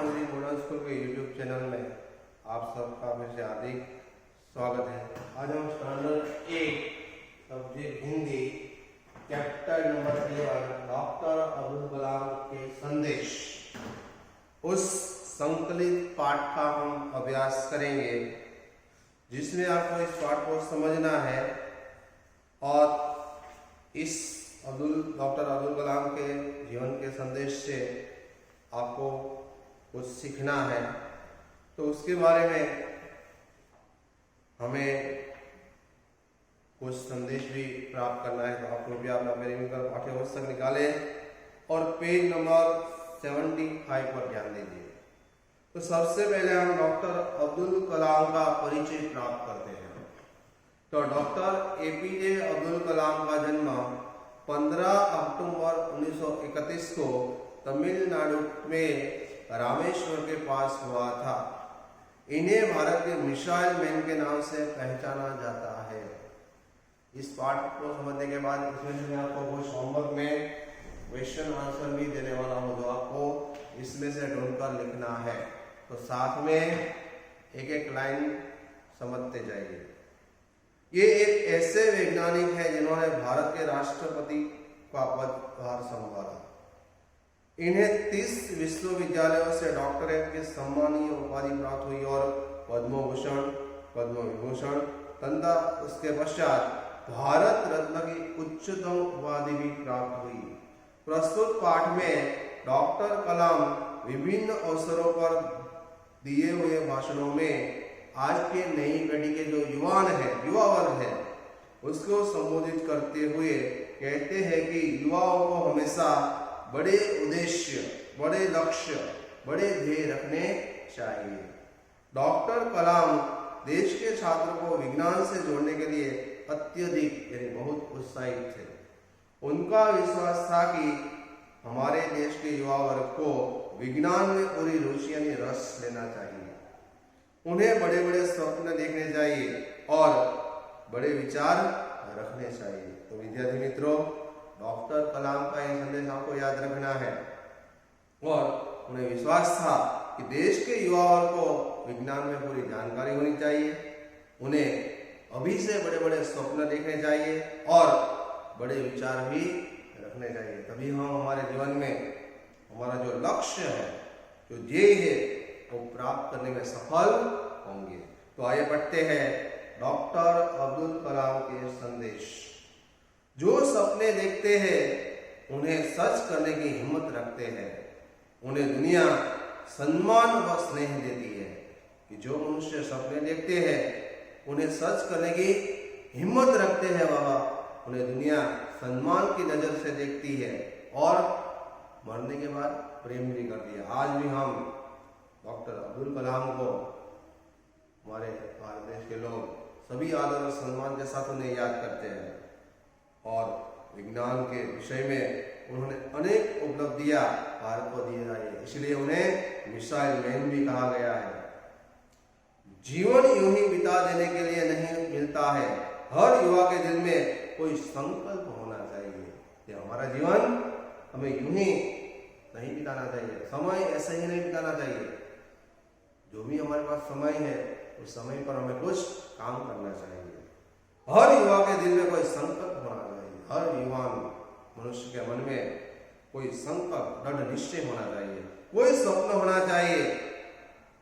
Manjhi modern school के YouTube channel में आप सबका फिर से हार्दिक स्वागत है। आज हम standard 1 subject Hindi chapter number 11 doctor Abdul Kalam के संदेश उस संकलित पाठ का हम अभ्यास करेंगे, जिसमें आपको इस पाठ को समझना है और इस डॉक्टर अब्दुल कलाम के जीवन के संदेश से आपको कुछ सीखना है। तो उसके बारे में हमें कुछ संदेश भी प्राप्त करना है। तो आप लोग भी अपना पेरिमिकल पाठ्यपुस्तक निकालें और पेज नंबर 75 पर ध्यान दीजिए। तो सबसे पहले हम डॉक्टर अब्दुल कलाम का परिचय प्राप्त करते हैं। तो डॉक्टर एपीजे अब्दुल कलाम का जन्म 15 अक्टूबर 1931 को तमिलनाडु में रामेश्वर के पास हुआ था। इन्हें भारत के मिसाइल मैन के नाम से पहचाना जाता है। इस पाठ को समझने के बाद इसमें से मैं आपको कुछ होमवर्क में क्वेश्चन आंसर भी देने वाला हूँ, जो आपको इसमें से ढूंढकर लिखना है। तो साथ में एक एक लाइन समझते जाइए। ये एक ऐसे वैज्ञानिक है जिन्होंने भारत के राष्ट्रपति का पदभार संभाला। इन्हें 30 विश्वविद्यालयों से डॉक्टरेट की सम्मानीय उपाधि प्राप्त हुई और पद्म भूषण, पद्म विभूषण तथा उसके पश्चात भारत रत्न की उच्चतम उपाधि भी प्राप्त हुई। प्रस्तुत पाठ में डॉक्टर कलाम विभिन्न अवसरों पर दिए हुए भाषणों में आज के नई पीढ़ी के जो युवा वर्ग है, उसको संबोधित करते हुए कहते हैं कि युवाओं को हमेशा बड़े उद्देश्य, बड़े लक्ष्य, बड़े ध्येय रखने चाहिए। डॉक्टर कलाम देश के छात्रों को विज्ञान से जोड़ने के लिए अत्यधिक यानी बहुत उत्साहित थे। उनका विश्वास था कि हमारे देश के युवा वर्ग को विज्ञान में पूरी रुचि यानी रस लेना चाहिए। उन्हें बड़े बड़े स्वप्न देखने चाहिए और बड़े विचार रखने चाहिए। तो विद्यार्थी मित्रों, डॉक्टर कलाम का यह संदेश आपको याद रखना है और उन्हें विश्वास था कि देश के युवाओं को विज्ञान में पूरी जानकारी होनी चाहिए। उन्हें अभी से बड़े बड़े स्वप्न देखने चाहिए और बड़े विचार भी रखने चाहिए। तभी हम हमारे जीवन में हमारा जो लक्ष्य है, जो ध्येय है, वो प्राप्त करने में सफल होंगे। तो आइए पढ़ते हैं डॉक्टर अब्दुल कलाम के संदेश। जो सपने देखते हैं उन्हें सच करने की हिम्मत रखते हैं। उन्हें दुनिया सम्मान व स्नेह देती है। कि जो मनुष्य सपने देखते हैं उन्हें सच करने की हिम्मत रखते हैं बाबा, उन्हें दुनिया सम्मान की नजर से देखती है और मरने के बाद प्रेम भी करती है। आज भी हम डॉक्टर अब्दुल कलाम को हमारे भारत देश के लोग सभी आदर और सम्मान के साथ उन्हें याद करते हैं और विज्ञान के विषय में उन्होंने अनेक उपलब्धियां भारत को दी है, इसलिए उन्हें मिसाइल मैन भी कहा गया है। जीवन यूं ही बिता देने के लिए नहीं मिलता है। हर युवा के दिल में कोई संकल्प होना चाहिए कि हमारा जीवन हमें यूं ही नहीं बिताना चाहिए, समय ऐसे ही नहीं बिताना चाहिए। जो भी हमारे पास समय है उस समय पर हमें कुछ काम करना चाहिए। हर युवा के दिल में कोई संकल्प होना चाहिए। हर युवान मनुष्य के मन में कोई संकल्प, दृढ़ निश्चय होना चाहिए। कोई स्वप्न होना चाहिए,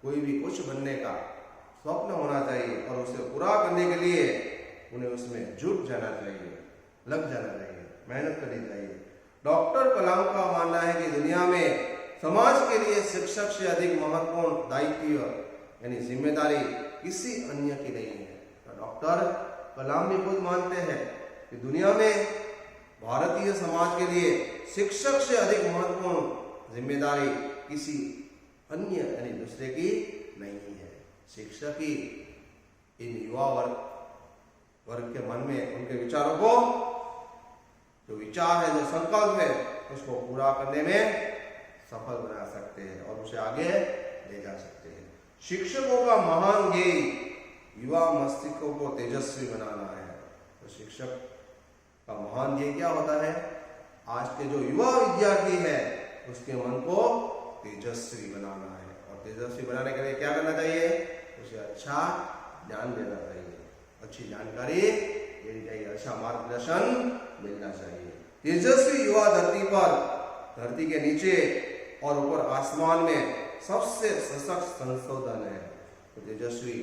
कोई भी कुछ बनने का स्वप्न होना चाहिए और उसे पूरा करने के लिए उन्हें उसमें जुट जाना चाहिए, लग जाना चाहिए, मेहनत करनी चाहिए। डॉक्टर कलाम का मानना है कि दुनिया में समाज के लिए शिक्षक से अधिक महत्वपूर्ण दायित्व यानी जिम्मेदारी किसी अन्य की नहीं है। तो डॉक्टर कलाम भी खुद मानते हैं कि दुनिया में भारतीय समाज के लिए शिक्षक से अधिक महत्वपूर्ण जिम्मेदारी किसी अन्य यानी दूसरे की नहीं है। शिक्षक ही इन युवा वर्ग के मन में उनके विचारों को, जो विचार है, जो संकल्प है, उसको पूरा करने में सफल बना सकते हैं और उसे आगे ले जा सकते हैं। शिक्षकों का महान ध्येय युवा मस्तिष्कों को तेजस्वी बनाना है। तो शिक्षक का महान ध्येय क्या होता है? आज के जो युवा विद्यार्थी है उसके मन को तेजस्वी बनाना है। तेजस्वी बनाने के लिए क्या करना चाहिए? उसे अच्छा ज्ञान देना चाहिए, अच्छी जानकारी देनी चाहिए, अच्छा मार्गदर्शन मिलना चाहिए। तेजस्वी युवा धरती के नीचे और ऊपर आसमान में सबसे सशक्त संशोधन है। तो तेजस्वी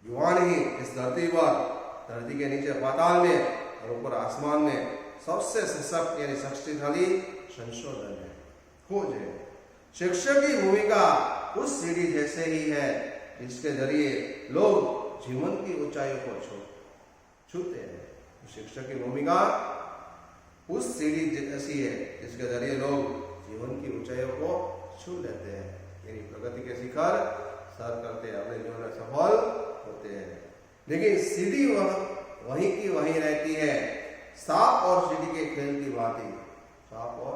युवान ही इस धरती के नीचे पाताल में और ऊपर आसमान में सबसे सशक्त यानी शक्तिशाली संशोधन है, खोज है। शिक्षक की भूमिका उस सीढ़ी जैसे ही है जिसके जरिए लोग जीवन की ऊंचाइयों को छूते हैं। शिक्षक की भूमिका उस सीढ़ी जैसी है जिसके जरिए लोग जीवन की ऊंचाइयों को छू लेते हैं, यानी प्रगति के शिखर सर करते हैं, अपने जीवन में सफल होते हैं। लेकिन सीढ़ी वहीं की वहीं रहती है, सांप और सीढ़ी के खेल की भांति। सांप और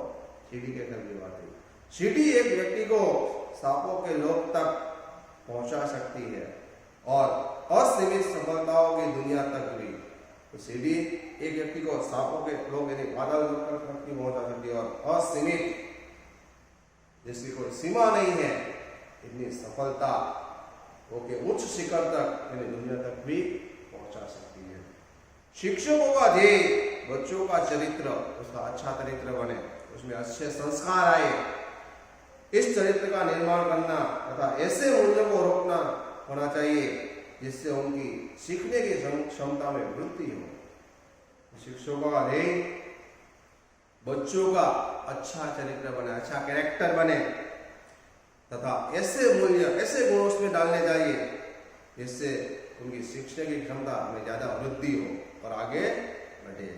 सीढ़ी के खेल की भांति सीढ़ी एक व्यक्ति को सांपों के लोक तक पहुंचा सकती है और असीमित सफलताओं की दुनिया तक भी। तो सीढ़ी एक व्यक्ति को सांपों के लोक यानी बादल तक भी पहुंचा सकती है और असीमित जिसकी कोई सीमा नहीं है इतनी सफलता वो के उच्च शिखर तक यानी दुनिया तक भी पहुंचा सकती है। शिक्षकों का ध्येय बच्चों का चरित्र, उसका अच्छा चरित्र बने, उसमें अच्छे संस्कार आए, इस चरित्र का निर्माण करना तथा ऐसे मूल्यों को रोकना होना चाहिए जिससे उनकी सीखने की क्षमता में वृद्धि हो। शिक्षकों का ध्येय बच्चों का अच्छा चरित्र बने, अच्छा कैरेक्टर बने तथा ऐसे मूल्य ऐसे गुण उसमें डालने चाहिए जिससे उनकी सीखने की क्षमता में ज्यादा वृद्धि हो और आगे बढ़े।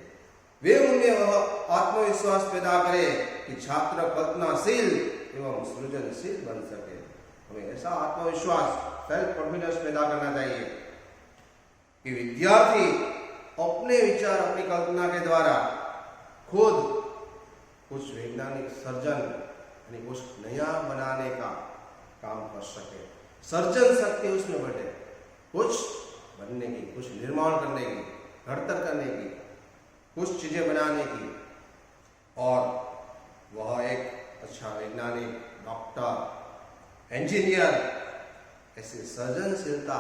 वे उनमें वह आत्मविश्वास पैदा करे कि छात्र कल्पनाशील एवं सृजनशील बन सके। हमें ऐसा आत्मविश्वास सेल्फ कॉन्फिडेंस पैदा करना चाहिए कि विद्यार्थी अपने विचार अपनी कल्पना के द्वारा खुद कुछ वैज्ञानिक सर्जन यानी कुछ नया बनाने का काम कर सके, सर्जन शक्ति उसमें बढ़े, कुछ बनने की, कुछ निर्माण करने की, घड़तर करने की, कुछ चीजें बनाने की, और वह एक अच्छा वैज्ञानिक, डॉक्टर, इंजीनियर, ऐसी सर्जनशीलता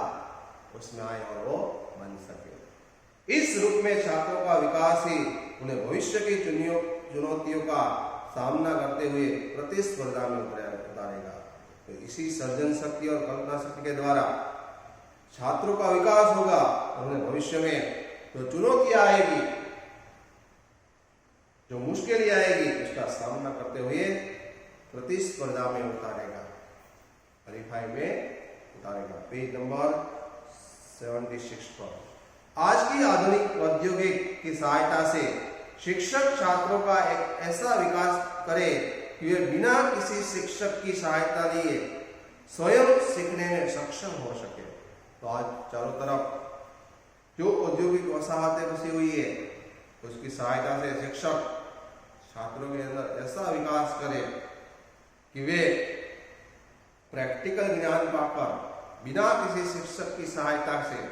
उसमें आए और वो बन सके। इस रूप में छात्रों का विकास ही उन्हें भविष्य की चुनौतियों का सामना करते हुए प्रतिस्पर्धा में उतारेगा। तो इसी सर्जन शक्ति और कल्पना शक्ति के द्वारा छात्रों का विकास होगा और उन्हें भविष्य में जो चुनौतियां आएगी, जो मुश्किलें आएगी, उसका सामना करते हुए प्रतिस्पर्धा में उतारेगा, क्वालिफाई में उतारेगा। पेज नंबर 76 पर। आज की आधुनिक प्रौद्योगिकी की सहायता से शिक्षक छात्रों का एक ऐसा विकास करे कि वे बिना किसी शिक्षक की सहायता लिए स्वयं सीखने में सक्षम हो सके। तो आज चारों तरफ जो औद्योगिक वसाहतें बसी हुई है, उसकी सहायता से शिक्षक छात्रों के अंदर ऐसा विकास करे कि वे प्रैक्टिकल ज्ञान पाकर बिना किसी शिक्षक की सहायता से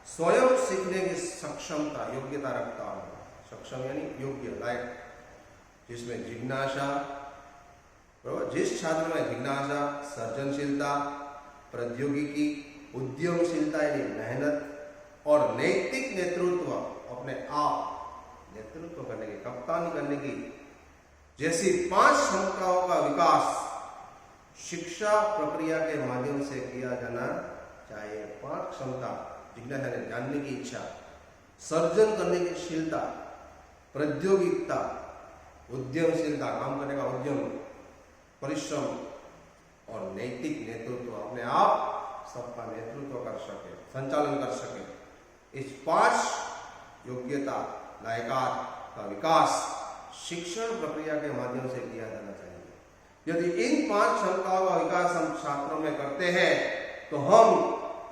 स्वयं सीखने की सक्षमता, योग्यता रखता हो। सक्षम यानी योग्य, लायक, जिसमें जिज्ञासा, जिस छात्र में जिज्ञासा, सर्जनशीलता, प्रौद्योगिकी, उद्यमशीलता यानी मेहनत और नैतिक नेतृत्व, अपने आप नेतृत्व करने की, कप्तानी करने की जैसी 5 क्षमताओं का विकास शिक्षा प्रक्रिया के माध्यम से किया जाना चाहिए। 5 क्षमता, जिज्ञासा यानी जानने की इच्छा, सर्जन करने की शीलता, प्रौद्योगिकता, उद्यमशीलता, काम करने का उद्यम, परिश्रम और नैतिक नेतृत्व, अपने आप सबका नेतृत्व कर सके, संचालन कर सके। इस 5 योग्यता, लायकात का विकास शिक्षण प्रक्रिया के माध्यम से किया जाना चाहिए। यदि इन 5 क्षमताओं का विकास हम छात्रों में करते हैं तो हम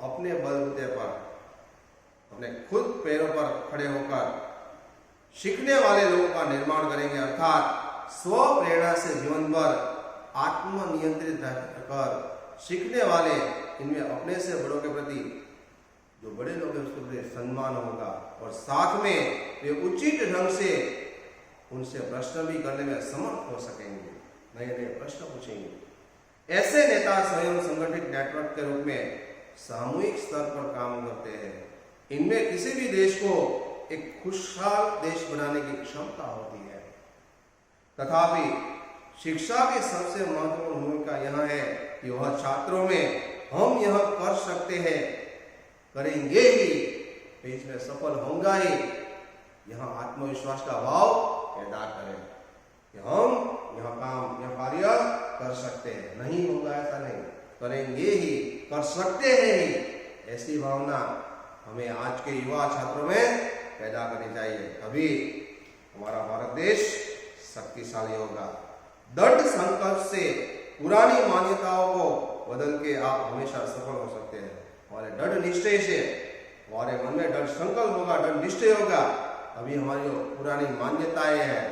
अपने बलबूते पर, अपने खुद पैरों पर खड़े होकर सीखने वाले लोगों का निर्माण करेंगे, अर्थात स्व प्रेरणा से जीवन भर आत्मनियंत्रित रहकर सीखने वाले, इनमें अपने से बड़ों के प्रति जो बड़े लोग हैं उसके प्रति सम्मान होगा और साथ में वे उचित ढंग से उनसे प्रश्न भी करने में समर्थ हो सकेंगे, नए नए प्रश्न पूछेंगे। ऐसे नेता स्वयं संगठित नेटवर्क के रूप में सामूहिक स्तर पर काम करते हैं। इनमें किसी भी देश को एक खुशहाल देश बनाने की क्षमता होती है। तथापि शिक्षा की सबसे महत्वपूर्ण भूमिका यह है कि वह छात्रों में हम यह कर सकते हैं, करेंगे ही, इसमें सफल होगा ही, यह आत्मविश्वास का भाव पैदा करें कि हम यह काम, यह कार्य कर सकते हैं। नहीं होगा ऐसा नहीं, करेंगे ही, कर सकते हैं ही, ऐसी भावना हमें आज के युवा छात्रों में पैदा करनी चाहिए। तभी हमारा भारत देश शक्तिशाली होगा। दृढ़ संकल्प से पुरानी मान्यताओं को बदल के आप हमेशा सफल हो सकते हैं। हमारे दृढ़ निश्चय से, हमारे मन में दृढ़ संकल्प होगा, दृढ़ निश्चय होगा, अभी हमारी जो पुरानी मान्यताएं हैं,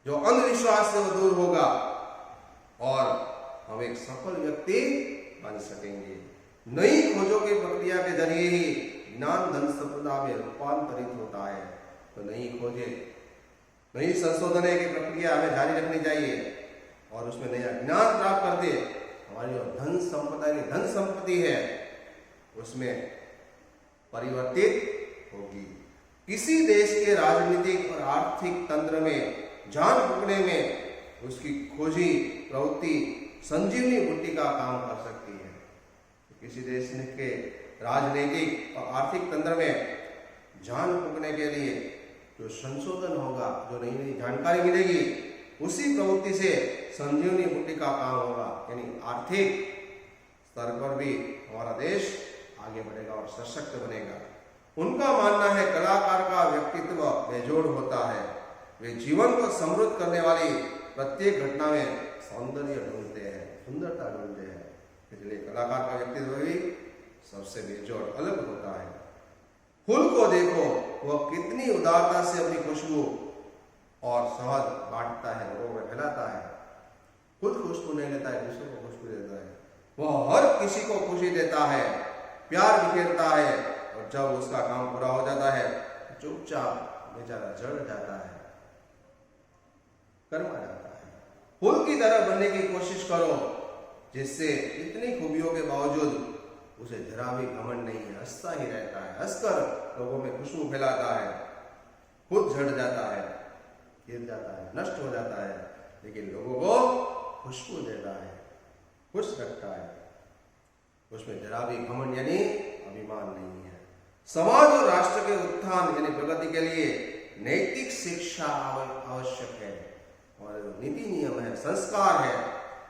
जो अंधविश्वास से वो दूर होगा और हम एक सफल व्यक्ति बन सकेंगे। नई खोजों की प्रक्रिया के जरिए ही ज्ञान धन संपदा में रूपांतरित होता है। तो नई खोजें, नई संशोधन की प्रक्रिया हमें जारी रखनी चाहिए और उसमें नया ज्ञान प्राप्त करते हमारी जो धन संपदा की धन संपत्ति है उसमें परिवर्तित होगी। किसी देश के राजनीतिक और आर्थिक तंत्र में जान फूकने में उसकी खोजी प्रवृत्ति संजीवनी बूटी का काम कर सकती है। किसी देश के राजनीतिक और आर्थिक तंत्र में जान फूकने के लिए जो संशोधन होगा, जो नई नई जानकारी मिलेगी, उसी प्रवृत्ति से संजीवनी बूटी का काम होगा। यानी आर्थिक स्तर पर भी हमारा देश आगे बढ़ेगा और सशक्त बनेगा। उनका मानना है कलाकार का व्यक्तित्व बेजोड़ होता है। वे जीवन को समृद्ध करने वाली प्रत्येक घटना में सौंदर्य ढूंढते हैं, सुंदरता ढूंढते हैं। इसलिए कलाकार का व्यक्तित्व भी सबसे बेजोड़ अलग होता है। फूल को देखो, वह कितनी उदारता से अपनी खुशबू और शहद बांटता है, लोगों में फैलाता है। खुद खुशबू नहीं लेता है, दूसरों को खुशबू देता है। वह हर किसी को खुशी देता है, प्यार बिखेरता है और जब उसका काम पूरा हो जाता है चुपचाप बेचारा जड़ जाता है, कर्मा जाता है। फूल की तरह बनने की कोशिश करो जिससे इतनी खूबियों के बावजूद उसे जरा भी घमंड नहीं है, हंसता ही रहता है, हंसकर लोगों में खुशबू फैलाता है। खुद झड़ जाता है, गिर जाता है, नष्ट हो जाता है, लेकिन लोगों को खुशबू देता है, खुश रखता है। उसमें जरा भी घमंड यानी अभिमान नहीं है। समाज और राष्ट्र के उत्थान यानी प्रगति के लिए नैतिक शिक्षा आवश्यक है और नीति नियम है, संस्कार है,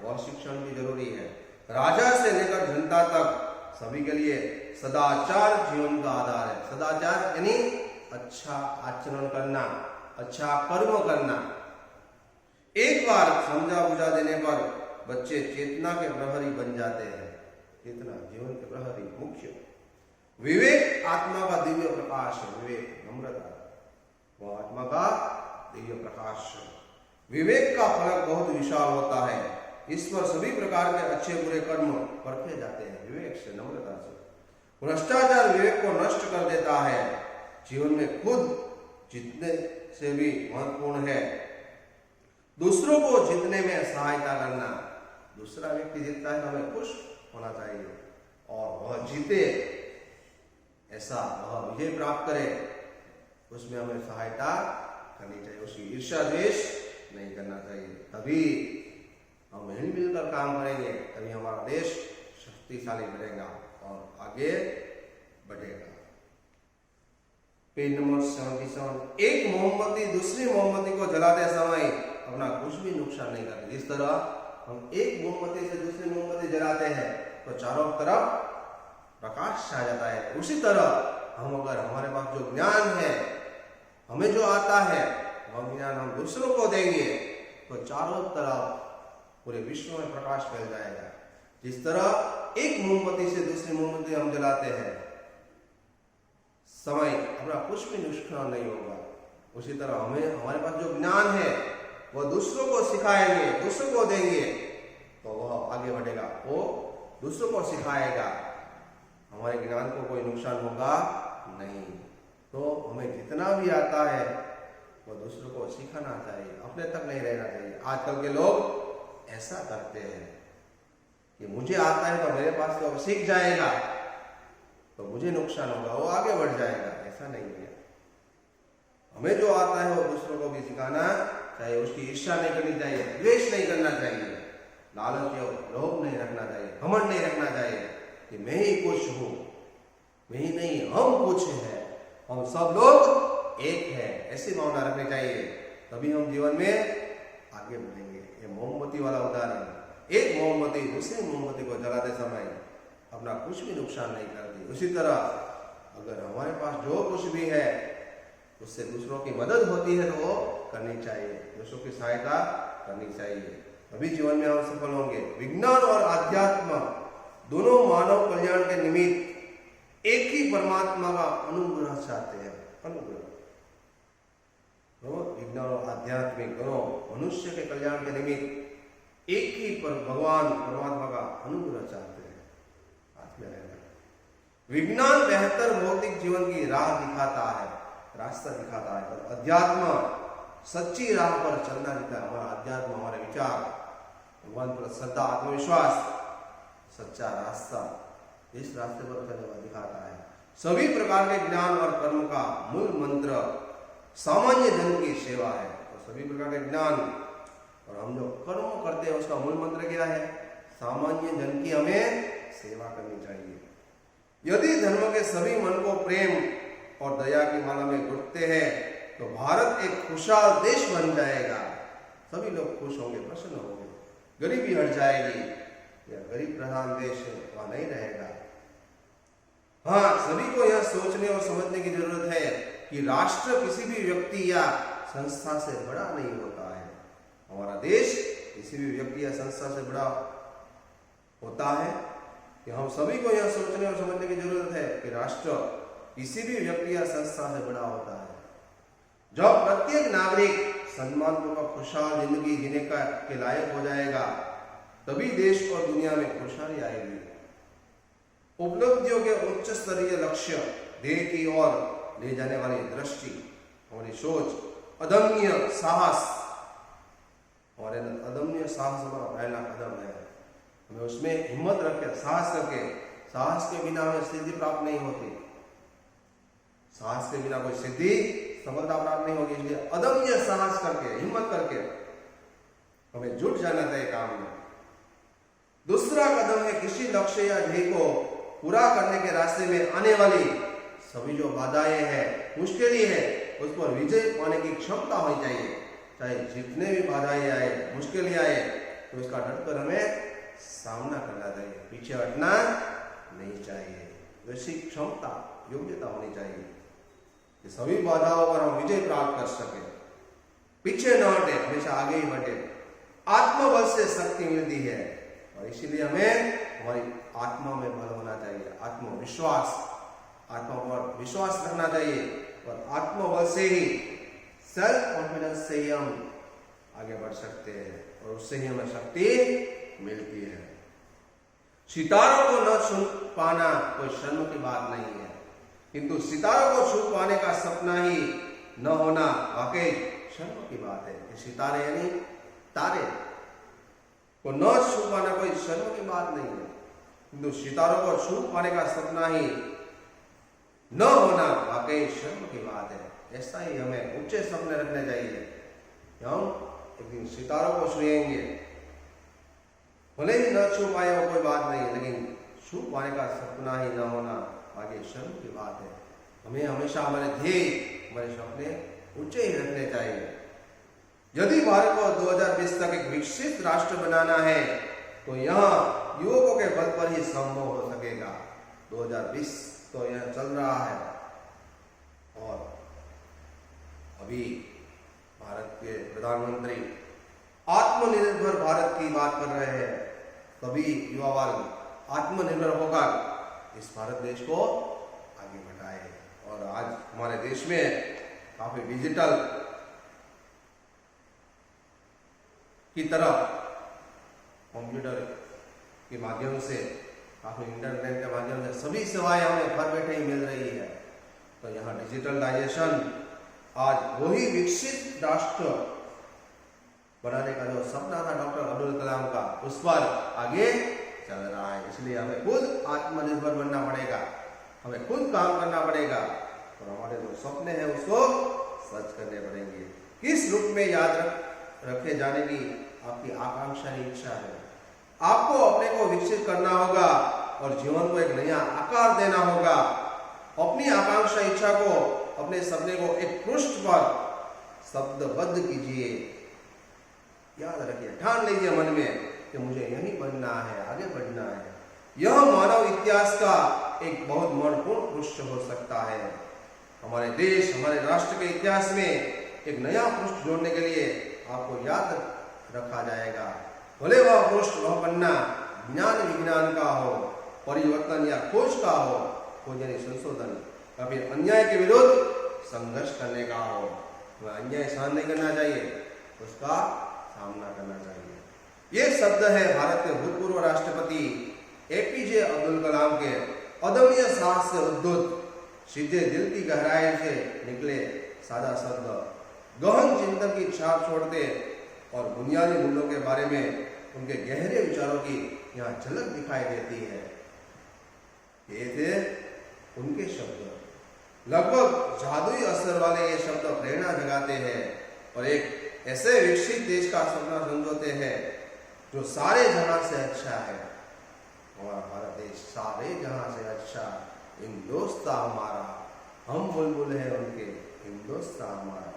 वह शिक्षण भी जरूरी है। राजा से लेकर जनता तक सभी के लिए सदाचार जीवन का आधार है। सदाचार यानी अच्छा आचरण करना, अच्छा कर्म करना। एक बार समझा बुझा देने पर बच्चे चेतना के प्रहरी बन जाते हैं। चेतना जीवन के प्रहरी मुख्य। विवेक आत्मा का दिव्य प्रकाश है। विवेक नम्रता, वह आत्मा का दिव्य प्रकाश है। विवेक का फलक बहुत विशाल होता है। इस पर सभी प्रकार के अच्छे बुरे कर्म परखे जाते हैं। विवेक से, नम्रता से। भ्रष्टाचार विवेक को नष्ट कर देता है। जीवन में खुद जीतने से भी महत्वपूर्ण है दूसरों को जीतने में सहायता करना। दूसरा व्यक्ति जीतता है तो हमें खुश होना चाहिए और वह जीते, ऐसा वह विजय प्राप्त करे, उसमें हमें सहायता करनी चाहिए। उसकी ईर्ष्या द्वेष नहीं करना चाहिए। तभी हम मिलकर काम करेंगे, तभी हमारा देश शक्तिशाली बनेगा और आगे बढ़ेगा। Page number 77। एक मोमबत्ती दूसरी मोमबत्ती को जलाते समय अपना कुछ भी नुकसान नहीं करती। जिस तरह हम एक मोमबत्ती से दूसरी मोमबत्ती जलाते हैं तो चारों तरफ प्रकाश छा जाता है, उसी तरह हम अगर हमारे पास जो ज्ञान है, हमें जो आता है, वह ज्ञान हम दूसरों को देंगे तो चारों तरफ पूरे विश्व में प्रकाश फैल जाएगा। जिस तरह एक मोमबत्ती से दूसरी मोमबत्ती हम जलाते हैं, समय अपना कुछ भी नुकसान नहीं होगा, उसी तरह हमें हमारे पास जो ज्ञान है वह दूसरों को सिखाएंगे, दूसरों को देंगे तो वह आगे बढ़ेगा, वो दूसरों को सिखाएगा, हमारे ज्ञान को कोई नुकसान होगा नहीं। तो हमें जितना भी आता है वो दूसरों को सिखाना चाहिए, अपने तक नहीं रहना चाहिए। आजकल के लोग ऐसा करते हैं, कि मुझे आता है तो मेरे पास तो सीख जाएगा तो मुझे नुकसान होगा, वो आगे बढ़ जाएगा, ऐसा नहीं है। हमें जो आता है वो दूसरों को भी सिखाना चाहिए। उसकी ईर्ष्या नहीं करनी चाहिए, द्वेष नहीं करना चाहिए, लालच या लोभ नहीं रखना चाहिए, घमंड नहीं रखना चाहिए कि मैं ही कुछ हूं, मैं ही नहीं हम कुछ है, हम सब लोग एक है, ऐसी भावना रखनी चाहिए। तभी हम जीवन में आगे बढ़ेंगे। ये मोमबत्ती वाला उदाहरण, एक मोमबत्ती दूसरी मोमबत्ती को जलाते समय अपना कुछ भी नुकसान नहीं करती। उसी तरह अगर हमारे पास जो कुछ भी है उससे दूसरों की मदद होती है तो वो करनी चाहिए, दूसरों की सहायता करनी चाहिए, तभी जीवन में हम सफल होंगे। विज्ञान और अध्यात्म दोनों मानव कल्याण के निमित्त एक ही परमात्मा का अनुग्रह चाहते हैं। अनुग्रह, विज्ञान और आध्यात्मिक दोनों मनुष्य के कल्याण के निमित्त एक ही पर भगवान परमात्मा का अनुग्रह चाहते हैं। हाथ में रहना। विज्ञान बेहतर भौतिक जीवन की राह दिखाता है, रास्ता दिखाता है, और अध्यात्म सच्ची राह पर चलना देता है। हमारा अध्यात्म, हमारे विचार, भगवान पर श्रद्धा, आत्मविश्वास, सच्चा रास्ता, इस रास्ते पर चलने वाला दिखाता है। सभी प्रकार के ज्ञान और कर्म का मूल मंत्र सामान्य जन की सेवा है। और सभी प्रकार के ज्ञान और हम जो कर्म करते हैं उसका मूल मंत्र क्या है? सामान्य जन की हमें सेवा करनी चाहिए। यदि धर्म के सभी मन को प्रेम और दया की माला में गुंथते हैं तो भारत एक खुशहाल देश बन जाएगा। सभी लोग खुश होंगे, प्रसन्न होंगे, गरीबी हट जाएगी। यह गरीब प्रधान देश वहां नहीं रहेगा। हाँ, सभी को यह सोचने और समझने की जरूरत है कि राष्ट्र किसी भी व्यक्ति या संस्था से बड़ा नहीं होता है। हमारा देश किसी भी व्यक्ति या संस्था से बड़ा होता है कि हम सभी को यह सोचने और समझने की जरूरत है कि राष्ट्र किसी भी व्यक्ति या संस्था से बड़ा होता है। जब प्रत्येक नागरिक सम्मानपूर्वक खुशहाल जिंदगी जीने के लायक हो जाएगा तभी देश और दुनिया में खुशहाली आएगी। उपलब्धियों के उच्च स्तरीय लक्ष्य, ध्येय की ओर ले जाने वाली दृष्टि, हमारी सोच, अदम्य साहस, हमारे अदम्य साहस हमारा पहला कदम है। हमें उसमें हिम्मत रखे, साहस करके, साहस के बिना हमें सिद्धि प्राप्त नहीं होती। साहस के बिना कोई सिद्धि, सफलता प्राप्त नहीं होगी। इसलिए अदम्य साहस करके, हिम्मत करके हमें जुट जाना चाहिए काम में। दूसरा कदम है किसी लक्ष्य या ध्येय को पूरा करने के रास्ते में आने वाली सभी जो बाधाएं हैं, मुश्किलें हैं, उस पर विजय पाने की क्षमता होनी चाहिए। चाहे जितने भी बाधाएं आए, मुश्किलें आए, तो इसका डटकर हमें सामना करना चाहिए, पीछे हटना नहीं चाहिए। वैसी क्षमता, योग्यता होनी चाहिए कि सभी बाधाओं पर हम विजय प्राप्त कर सके, पीछे न हटे, हमेशा आगे ही बढ़े। आत्मबल से शक्ति मिलती है और इसीलिए हमें हमारी आत्मा में बल होना चाहिए, आत्मविश्वास, आत्मा पर विश्वास रखना चाहिए। और आत्मबल से ही, सेल्फ कॉन्फिडेंस से ही हम आगे बढ़ सकते हैं और उससे ही हमें शक्ति मिलती है। सितारों को न छू पाना कोई शर्म की बात नहीं है, किंतु सितारों को छू पाने का सपना ही न होना वाकई शर्म की बात है। ये सितारे यानी तारे को न छू पाना कोई शर्म की बात नहीं है, किंतु सितारों को छू पाने का सपना ही न होना वाकई शर्म की बात है। ऐसा ही हमें ऊंचे सपने रखने चाहिए। हम एक दिन सितारों को छुएंगे, भले ही न छू पाए वो कोई बात नहीं, लेकिन छू पाने का सपना ही न होना वाकई शर्म की बात है। हमें हमेशा हमारे ध्येय, हमारे सपने ऊंचे ही रखने चाहिए। यदि भारत को 2020 तक एक विकसित राष्ट्र बनाना है तो यहाँ युवकों के बल पर ही संभव हो सकेगा। 2020 तो यह चल रहा है और अभी भारत के प्रधानमंत्री आत्मनिर्भर भारत की बात कर रहे हैं। सभी युवा वर्ग आत्मनिर्भर होकर इस भारत देश को आगे बढ़ाए। और आज हमारे देश में काफी डिजिटल की तरफ, कंप्यूटर के माध्यम से, काफी इंटरनेट के माध्यम से सभी सेवाएं हमें घर बैठे ही मिल रही है। तो यहाँ डिजिटलाइजेशन आज वही विकसित राष्ट्र बनाने का जो सपना था डॉक्टर अब्दुल कलाम का, उस पर आगे चल रहा है। इसलिए हमें खुद आत्मनिर्भर बनना पड़ेगा, हमें खुद काम करना पड़ेगा और हमारे जो सपने हैं उसको सच करने पड़ेंगे। किस रूप में याद रखे जाने की आपकी आकांक्षा इच्छा है? आपको अपने को विकसित करना होगा और जीवन को एक नया आकार देना होगा। अपनी आकांक्षा इच्छा को, अपने सपने को एक पृष्ठ पर शब्दबद्ध कीजिए। याद रखिए, ठान लीजिए मन में कि मुझे यही बनना है, आगे बढ़ना है। यह मानव इतिहास का एक बहुत महत्वपूर्ण पृष्ठ हो सकता है। हमारे देश, हमारे राष्ट्र के इतिहास में एक नया पृष्ठ जोड़ने के लिए आपको याद रखा जाएगा। भले वह पृष्ठ, वह पन्ना ज्ञान विज्ञान का हो, परिवर्तन या खोज का हो, खोज यानी संशोधन, या फिर अन्याय के विरुद्ध संघर्ष करने का हो। वह अन्याय सहन नहीं करना चाहिए, उसका सामना करना चाहिए। ये शब्द है भारत के भूतपूर्व राष्ट्रपति एपीजे अब्दुल कलाम के अदम्य साहस से उद्युत, सीधे दिल की गहराई से निकले सादा शब्द, गहन चिंतन की छाप छोड़ते और बुनियादी मूल्यों के बारे में उनके गहरे विचारों की यहाँ झलक दिखाई देती है। ये थे उनके शब्द। लगभग जादुई असर वाले ये शब्द प्रेरणा जगाते हैं और एक ऐसे विकसित देश का सपना संजोते हैं जो सारे जहां से अच्छा है। हमारा भारत देश सारे जहां से अच्छा, हिंदुस्तान हमारा, हम बुलबुल हैं उनके, हिंदुस्तान हमारा।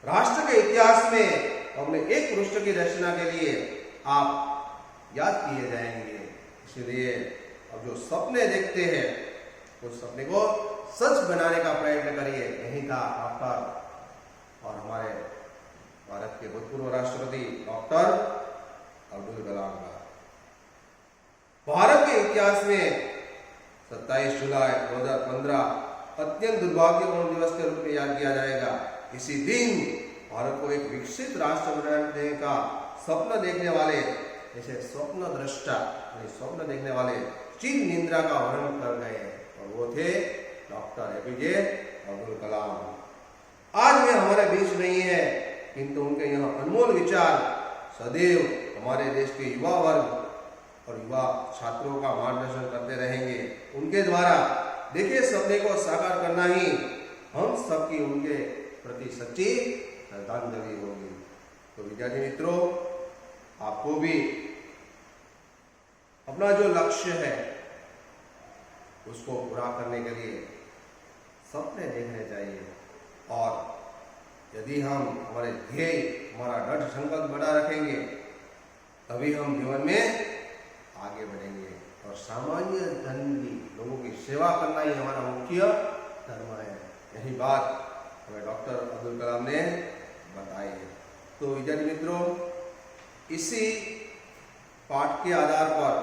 राष्ट्र के इतिहास में अपने एक पृष्ठ की रचना के लिए आप याद किए जाएंगे। इसलिए अब जो सपने देखते हैं उस सपने को सच बनाने का प्रयत्न करिए। यही था आपका और हमारे भारत के भूतपूर्व राष्ट्रपति डॉक्टर अब्दुल कलाम का। भारत के इतिहास में 27 जुलाई 2015 अत्यंत दुर्भाग्यपूर्ण दिवस के रूप में याद किया जाएगा। इसी दिन भारत को एक विकसित राष्ट्र बनाने का स्वप्न देखने वाले, जैसे स्वप्न दृष्टा यानी स्वप्न देखने वाले चीन निंद्रा का वर्णन कर गए और वो थे डॉक्टर एपीजे अब्दुल कलाम। आज वे हमारे बीच नहीं है, किंतु उनके यह अनमोल विचार सदैव हमारे देश के युवा वर्ग और युवा छात्रों का मार्गदर्शन करते रहेंगे। उनके द्वारा देखे सपने को साकार करना ही हम सबकी उनके प्रति सच्ची श्रद्धांजलि होगी। तो विद्यार्थी मित्रों, आपको भी अपना जो लक्ष्य है उसको पूरा करने के लिए सपने देखने चाहिए और यदि हम हमारे ध्येय, हमारा दृढ़ संकल्प बना रखेंगे तभी हम जीवन में आगे बढ़ेंगे और सामान्य धर्म की लोगों की सेवा करना ही हमारा मुख्य धर्म है। यही बात हमें डॉक्टर अब्दुल कलाम ने बताई है। तो विद्यार्थी मित्रों, इसी पाठ के आधार पर,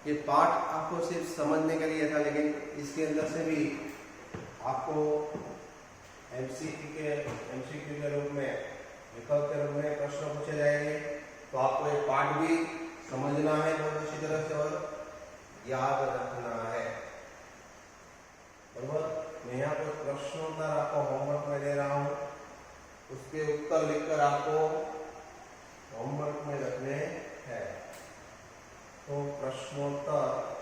ये पाठ आपको सिर्फ समझने के लिए था, लेकिन इसके अंदर से भी आपको एमसीक्यू के रूप में, विकल्प के रूप में प्रश्न पूछे जाएंगे। तो आपको ये पाठ भी समझना है बहुत अच्छी तरह से और याद रखना है। बराबर, मैं यहाँ पर प्रश्नोत्तर आपको होमवर्क में दे रहा हूँ, उसके उत्तर लिखकर आपको होमवर्क में रखने हैं। तो प्रश्नोत्तर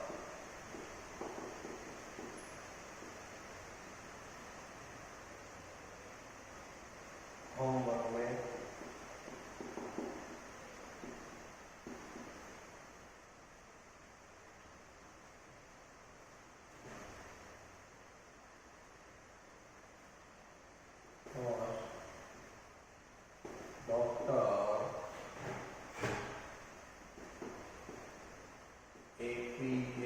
होमवर्क में डॉक्टर एपीजे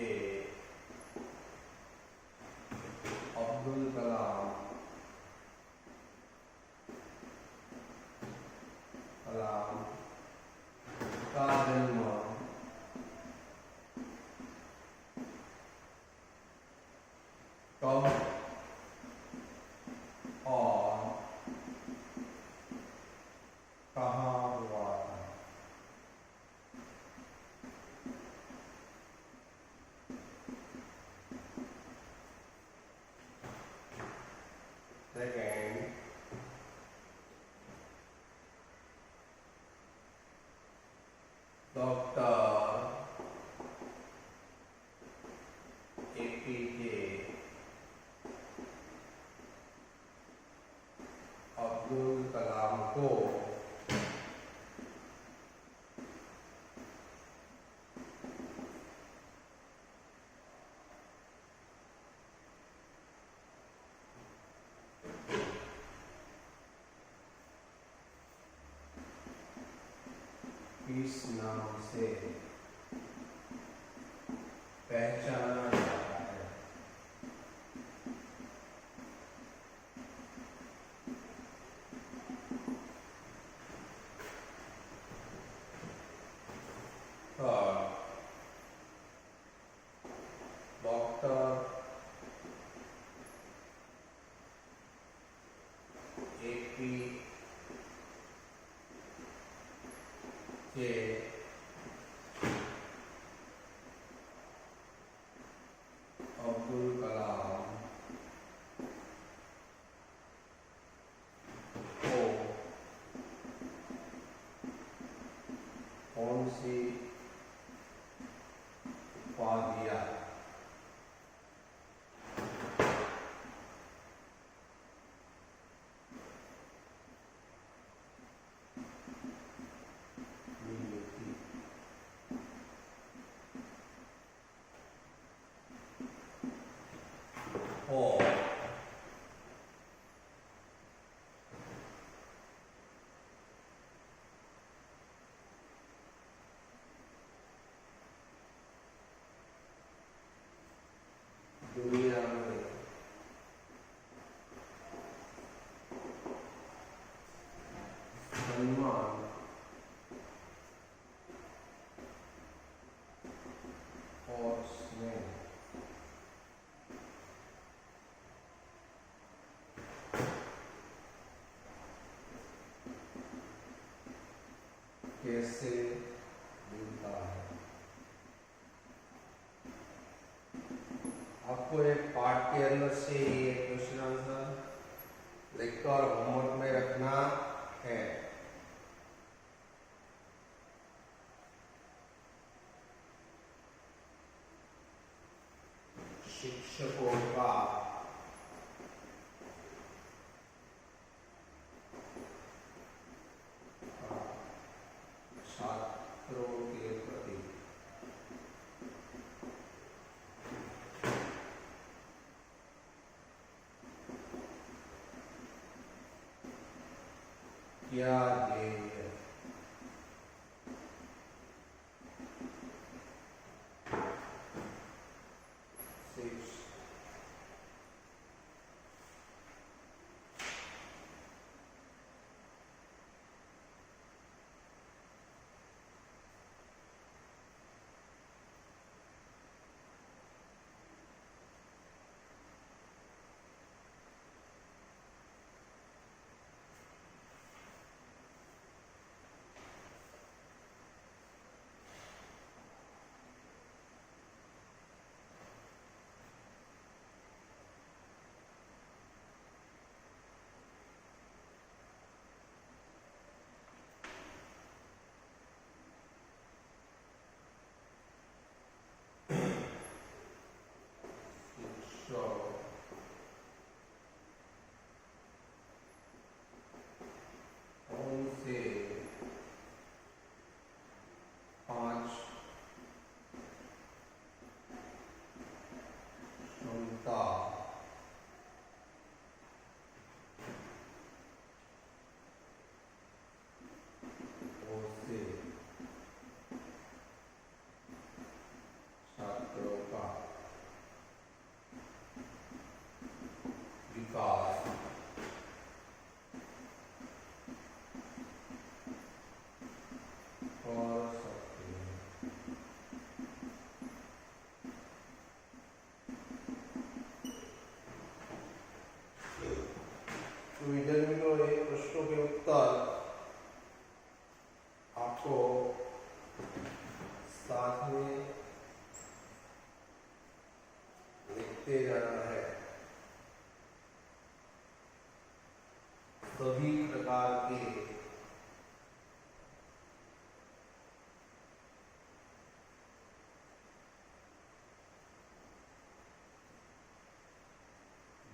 किस नाम से पहचाना जाता है? Doctor AP. अब्दुल कलाम को कौन सी उपाधियां मिली थी? और दुनिया में सम्मान और स्नेह कैसे मिलता है? आपको एक पार्ट के अंदर से ये क्वेश्चन आंसर लिखकर होमवर्क में रखना है। शिक्षकों का छात्रों के प्रति क्या ध्येय है? कौन से 5 क्षमता से छात्रों का विकास कर सकते हैं? तो विद्यार्थियों ये प्रश्नों के उत्तर आपको साथ में लिखते जाना है। सभी प्रकार के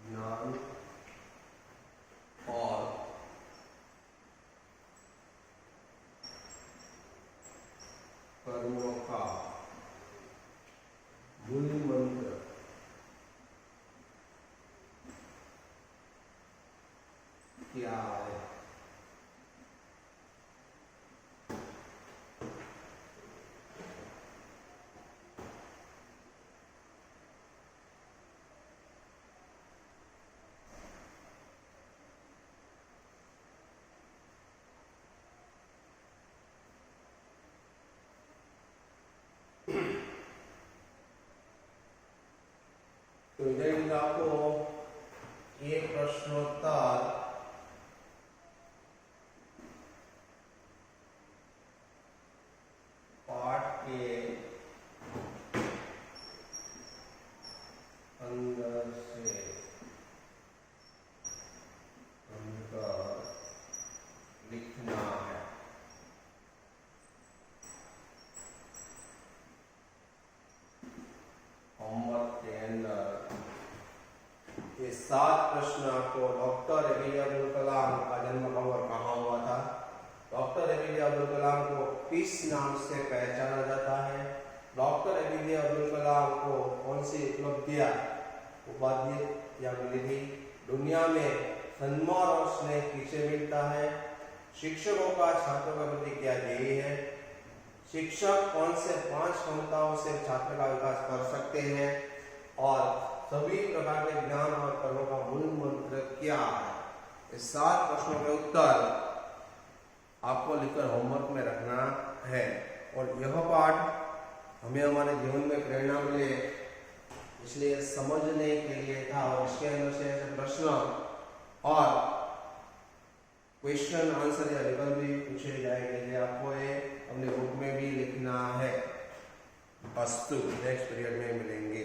ज्ञान और कर्मों का मूल मंत्र क्या है? तो इधर आपको एक प्रश्नोत्तर पाठ के अंदर से अंदर लिखना है। होमवर्क के अंदर ये 7 प्रश्न आपको डॉक्टर एपीजे अब्दुल कलाम का जन्म कब कहाँ हुआ था। डॉक्टर एपीजे अब्दुल कलाम को किस नाम से पहचाना जाता है। डॉक्टर एपीजे अब्दुल कलाम को कौन सी उपलब्धियां उपाधि या मिली थी। दुनिया में सम्मान और स्नेह किसे मिलता है। शिक्षकों का छात्रों के प्रति क्या ध्येय है। शिक्षक कौन से 5 क्षमताओं से छात्र का विकास कर सकते हैं और सभी प्रकार के ज्ञान और कर्मों का मूल मंत्र क्या है। इस 7 प्रश्नों के उत्तर आपको लिखकर होमवर्क में रखना है और यह पाठ हमें हमारे जीवन में प्रेरणा मिले इसलिए समझने के लिए था और इसके अंदर से ऐसे प्रश्न और क्वेश्चन आंसर या विकल्प भी पूछे जाएंगे। आपको ये अपने बुक में भी लिखना है। अस्तु, नेक्स्ट पीरियड में मिलेंगे।